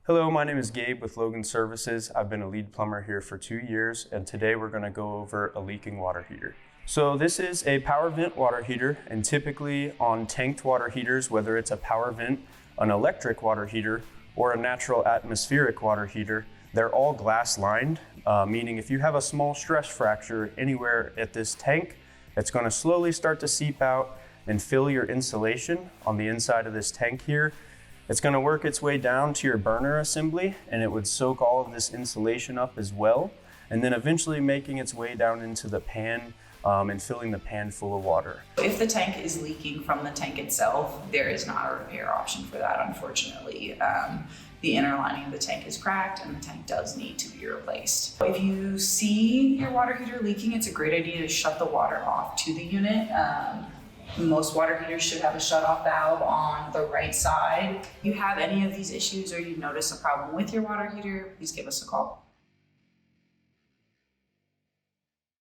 Hello, my name is Gabe with Logan Services. I've been a lead plumber here for 2 years, and today we're going to go over a leaking water heater. So this is a power vent water heater, and typically on tanked water heaters, whether it's a power vent, an electric water heater, or a natural atmospheric water heater, they're all glass lined, meaning if you have a small stress fracture anywhere at this tank, it's going to slowly start to seep out and fill your insulation on the inside of this tank here. It's going to work its way down to your burner assembly, and it would soak all of this insulation up as well, and then eventually making its way down into the pan and filling the pan full of water. If the tank is leaking from the tank itself, there is not a repair option for that, unfortunately. The inner lining of the tank is cracked and the tank does need to be replaced. If you see your water heater leaking, it's a great idea to shut the water off to the unit. Most water heaters should have a shut-off valve on the right side. If you have any of these issues or you notice a problem with your water heater, please give us a call.